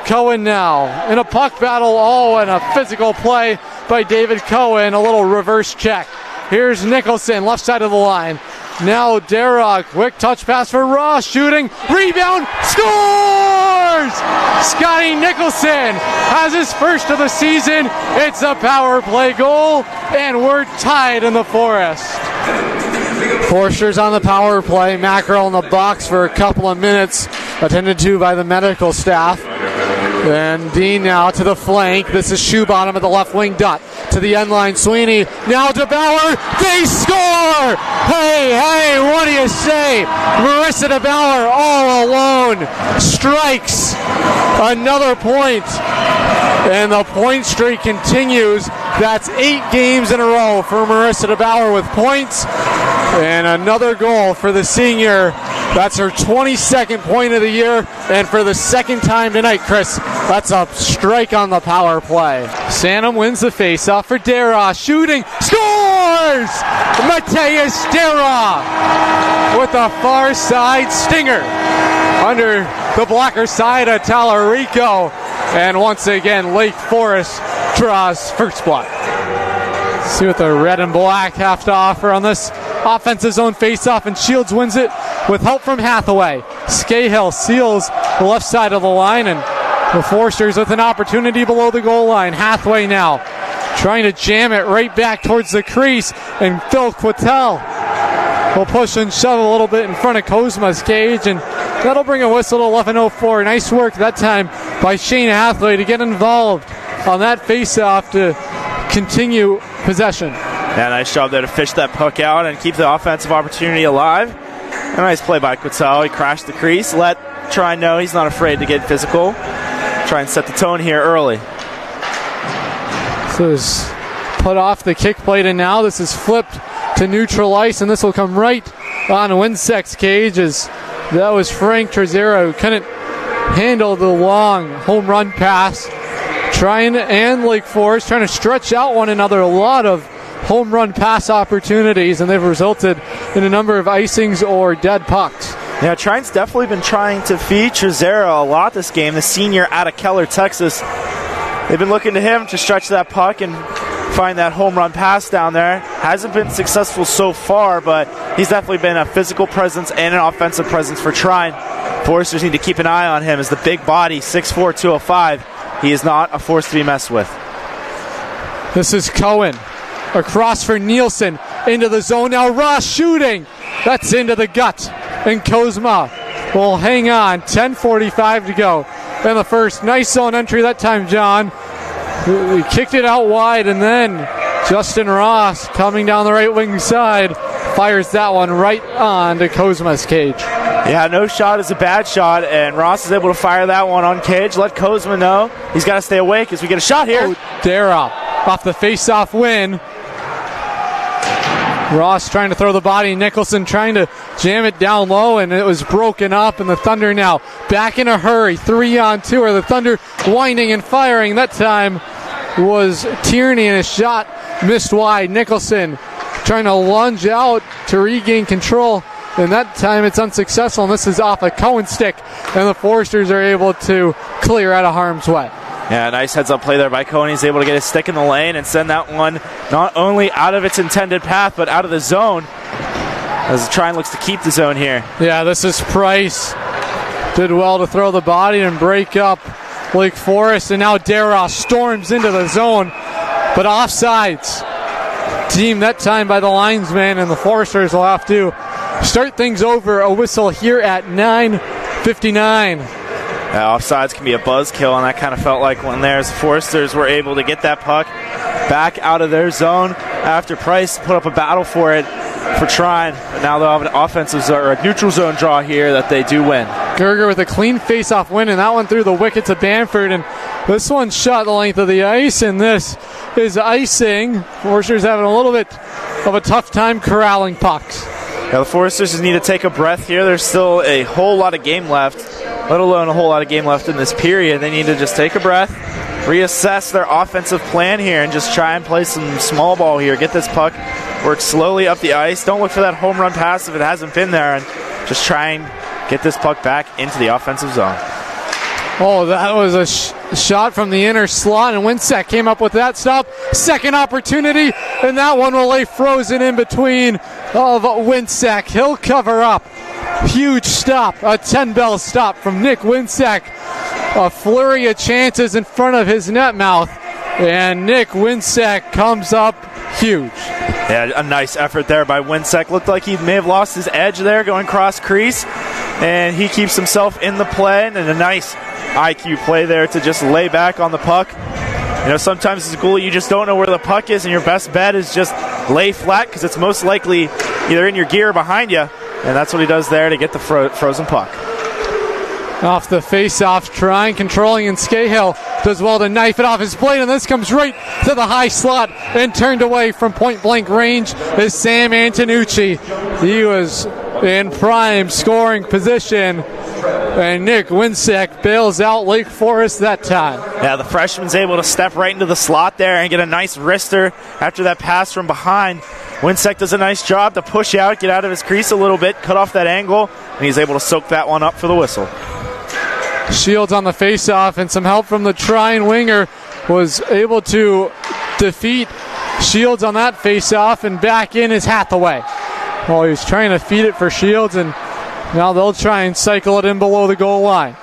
Cohen now in a puck battle, and a physical play by David Cohen, a little reverse check. Here's Nicholson, left side of the line. Now Dara, quick touch pass for Ross, shooting, rebound, scores! Scotty Nicholson has his first of the season. It's a power play goal, and we're tied in the Forest. Forster's on the power play. Mackerel in the box for a couple of minutes, attended to by the medical staff. And Dean now to the flank. This is Shoebottom at the left wing dot. To the end line, Sweeney. Now to Bauer. They score! Hey, what do you say? Marissa DeBauer all alone strikes another point. And the point streak continues. That's 8 games in a row for Marissa DeBauer with points. And another goal for the senior. That's her 22nd point of the year. And for the second time tonight, Chris, that's a strike on the power play. Santam wins the faceoff for Dara. Shooting. Scores! Mateus Dara with a far side stinger. Under the blocker side of Talarico. And once again, Lake Forest draws first blood. See what the red and black have to offer on this offensive zone faceoff, and Shields wins it with help from Hathaway. Scahill seals the left side of the line, and the Foresters with an opportunity below the goal line. Hathaway now trying to jam it right back towards the crease, and Phil Quattel will push and shove a little bit in front of Kozma's cage, and that'll bring a whistle to 11:04. Nice work that time by Shane Hathaway to get involved on that faceoff to continue possession. Yeah, nice job there to fish that puck out and keep the offensive opportunity alive. A nice play by Quattel. He crashed the crease. Let Trine know he's not afraid to get physical. Try and set the tone here early. So is put off the kick plate, and now this is flipped to neutral ice, and this will come right on Winsek's cage, as that was Frank Trezera who couldn't handle the long home run pass. And Lake Forest trying to stretch out one another. A lot of home run pass opportunities, and they've resulted in a number of icings or dead pucks. Yeah, Trine's definitely been trying to feed Trezera a lot this game, the senior out of Keller, Texas. They've been looking to him to stretch that puck and find that home run pass down there. Hasn't been successful so far, but he's definitely been a physical presence and an offensive presence for Trine. Foresters need to keep an eye on him as the big body, 6'4", 205. He is not a force to be messed with. This is Cohen. Across for Nielsen. Into the zone now. Ross shooting. That's into the gut. And Kozma will hang on. 10:45 to go in the first. Nice zone entry that time, John. He kicked it out wide, and then Justin Ross coming down the right wing side fires that one right on to Kozma's cage. Yeah, no shot is a bad shot, and Ross is able to fire that one on cage. Let Kozma know he's got to stay awake as we get a shot here. Dara off the face-off win. Ross trying to throw the body. Nicholson trying to jam it down low, and it was broken up, and the Thunder now back in a hurry. 3-on-2, or the Thunder winding and firing. That time was Tierney, and his shot missed wide. Nicholson trying to lunge out to regain control, and that time it's unsuccessful, and this is off a Cohen stick, and the Foresters are able to clear out of harm's way. Yeah, nice heads-up play there by Cohen. He's able to get his stick in the lane and send that one not only out of its intended path, but out of the zone, as Trine looks to keep the zone here. Yeah, this is Price. Did well to throw the body and break up Lake Forest, and now Dara storms into the zone, but offsides. Teamed that time by the linesman, and the Foresters will have to start things over. A whistle here at 9:59. Offsides can be a buzzkill, and that kind of felt like when the Foresters were able to get that puck back out of their zone after Price put up a battle for it for Trine. But now they'll have an offensive zone, or a neutral zone draw here that they do win. Gerger with a clean face-off win, and that one through the wicket to Bamford, and this one shot the length of the ice, and this is icing. Foresters having a little bit of a tough time corralling pucks. Yeah, the Foresters just need to take a breath here. There's still a whole lot of game left, let alone a whole lot of game left in this period. They need to just take a breath, reassess their offensive plan here, and just try and play some small ball here. Get this puck, work slowly up the ice. Don't look for that home run pass if it hasn't been there, and just try and get this puck back into the offensive zone. Oh, that was a shot from the inner slot, and Winsek came up with that stop. Second opportunity, and that one will lay frozen in between of Winsek. He'll cover up. Huge stop, a 10-bell stop from Nick Winsek. A flurry of chances in front of his net mouth, and Nick Winsek comes up huge. Yeah, a nice effort there by Winsek. Looked like he may have lost his edge there going cross crease, and he keeps himself in the play, and a nice IQ play there to just lay back on the puck. You know, sometimes as a goalie, you just don't know where the puck is, and your best bet is just lay flat because it's most likely either in your gear or behind you, and that's what he does there to get the frozen puck. Off the face-off, trying, controlling, and Scahill does well to knife it off his blade, and this comes right to the high slot and turned away from point-blank range is Sam Antonucci. He was in prime scoring position, and Nick Winsek bails out Lake Forest that time. Yeah, the freshman's able to step right into the slot there and get a nice wrister after that pass from behind. Winsek does a nice job to push out, get out of his crease a little bit, cut off that angle, and he's able to soak that one up for the whistle. Shields on the face-off, and some help from the trying winger was able to defeat Shields on that face-off, and back in is Hathaway. Well, he was trying to feed it for Shields, and now they'll try and cycle it in below the goal line.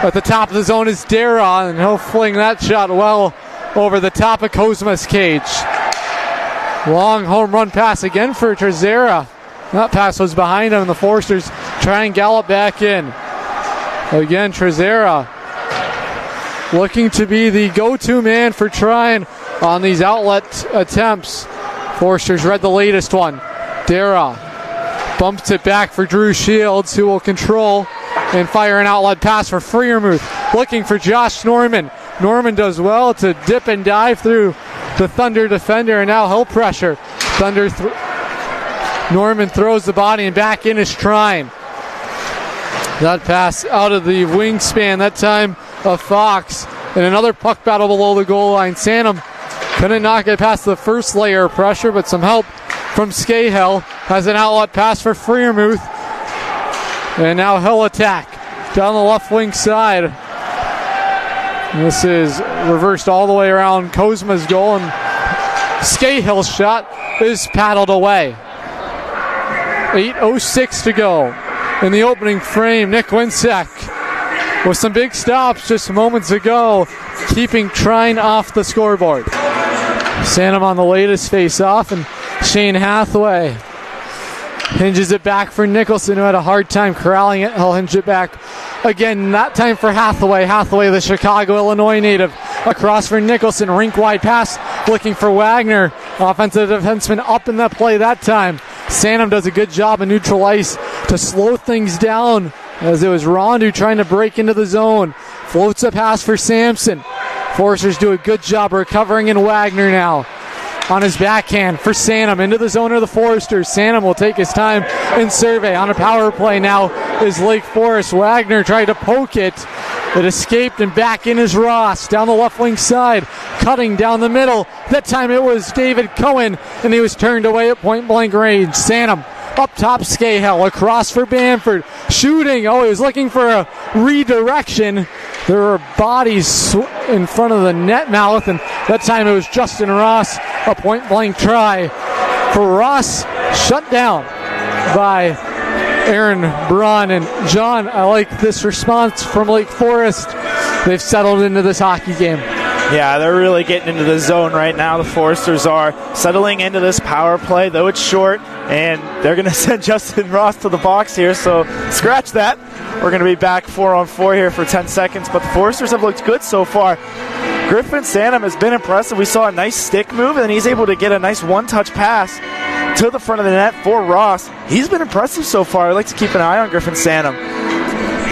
At the top of the zone is Dara, and he'll fling that shot well over the top of Kozma's cage. Long home run pass again for Trezera. That pass was behind him, and the Foresters try and gallop back in. Again, Trezera looking to be the go-to man for trying on these outlet attempts. Foresters read the latest one. Dara bumps it back for Drew Shields, who will control and fire an outlet pass for Freiermuth. Looking for Josh Norman. Norman does well to dip and dive through the Thunder defender, and now he'll pressure. Norman throws the body, and back in is Trine. That pass out of the wingspan, that time of Fox. And another puck battle below the goal line. Santam couldn't knock it past the first layer of pressure, but some help from Scahill. Has an outlet pass for Freiermuth. And now he'll attack down the left wing side. This is reversed all the way around Kozma's goal, and Scahill's shot is paddled away. 8:06 to go in the opening frame. Nick Winsek with some big stops just moments ago, keeping Trine off the scoreboard. Santam on the latest face-off, and Shane Hathaway hinges it back for Nicholson, who had a hard time corralling it. He'll hinge it back again, that time for Hathaway. Hathaway, the Chicago, Illinois native, across for Nicholson. Rink-wide pass, looking for Wagner. Offensive defenseman up in that play that time. Santam does a good job in neutral ice to slow things down, as it was Rondu trying to break into the zone. Floats a pass for Sampson. Foresters do a good job recovering in Wagner now. On his backhand for Santam into the zone of the Foresters. Santam will take his time and survey. On a power play now is Lake Forest. Wagner tried to poke it. It escaped, and back in is Ross down the left wing side, cutting down the middle. That time it was David Cohen, and he was turned away at point blank range. Santam up top, Scahill across for Bamford, shooting. Oh, he was looking for a redirection. There were bodies in front of the net mouth, and that time it was Justin Ross. A point blank try for Ross, shut down by Aaron Braun. And John, I like this response from Lake Forest. They've settled into this hockey game. Yeah, they're really getting into the zone right now. The Foresters are settling into this power play, though it's short, and they're going to send Justin Ross to the box here, so scratch that. We're going to be back 4-on-4 here for 10 seconds, but the Foresters have looked good so far. Griffin Santam has been impressive. We saw a nice stick move, and then he's able to get a nice one-touch pass to the front of the net for Ross. He's been impressive so far. I'd like to keep an eye on Griffin Santam.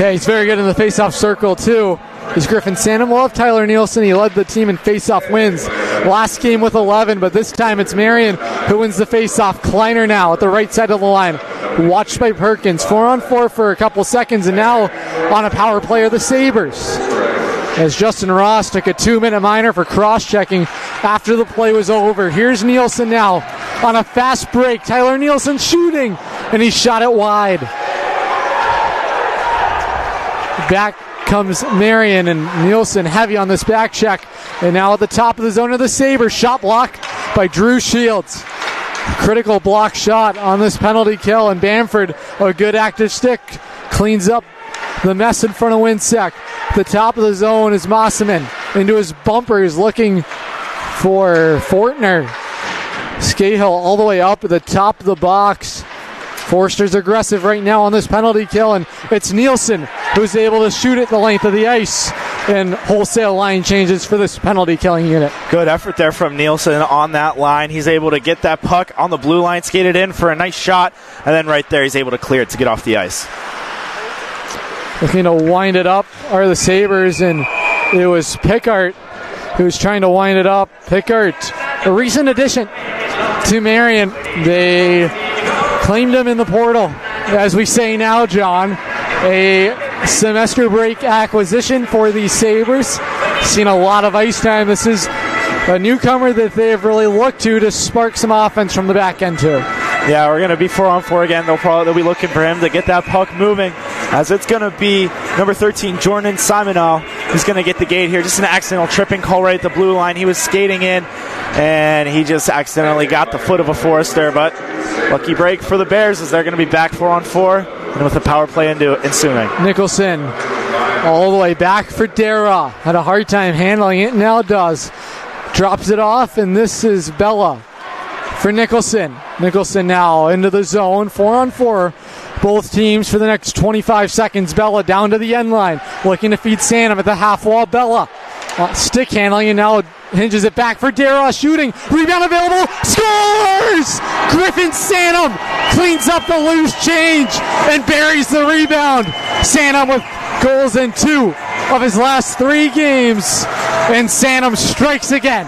Yeah, he's very good in the face-off circle, too. Is Griffin Santam. We'll have Tyler Nielsen. He led the team in face-off wins last game with 11, but this time it's Marion who wins the face-off. Kleiner now at the right side of the line, watched by Perkins. 4-on-4 for a couple seconds, and now on a power play are the Sabres, as Justin Ross took a 2-minute minor for cross-checking after the play was over. Here's Nielsen now on a fast break. Tyler Nielsen shooting, and he shot it wide. Back comes Marion, and Nielsen heavy on this back check. And now at the top of the zone of the Sabres. Shot block by Drew Shields. Critical block shot on this penalty kill, and Bamford, a good active stick, cleans up the mess in front of Winsec. The top of the zone is Mossaman. Into his bumpers looking for Fortner. Scahill all the way up at the top of the box. Forster's aggressive right now on this penalty kill, and it's Nielsen who's able to shoot it the length of the ice. And wholesale line changes for this penalty killing unit. Good effort there from Nielsen on that line. He's able to get that puck on the blue line, skate it in for a nice shot, and then right there he's able to clear it to get off the ice. Looking to wind it up are the Sabres, and it was Pickard who was trying to wind it up. Pickard, a recent addition to Marion. They claimed him in the portal, as we say now, John. A semester break acquisition for the Sabres. Seen a lot of ice time. This is a newcomer that they've really looked to spark some offense from the back end too. Yeah, we're going to be 4-on-4 again. They'll be looking for him to get that puck moving, as it's going to be number 13, Jordan Simonal, who's going to get the gate here. Just an accidental tripping call right at the blue line. He was skating in, and he just accidentally got the foot of a Forrester, but lucky break for the Bears as they're going to be back 4-on-4, and with the power play ensuing. Nicholson all the way back for Dara. Had a hard time handling it, now does. Drops it off, and this is Bella for Nicholson. Nicholson now into the zone, 4-on-4. Both teams for the next 25 seconds. Bella down to the end line, looking to feed Sanum at the half wall. Bella stick handling, and now hinges it back for Dara. Shooting, rebound available, scores! Griffin Sanum cleans up the loose change and buries the rebound. Sanum with goals in 2 of his last 3 games, and Sanum strikes again.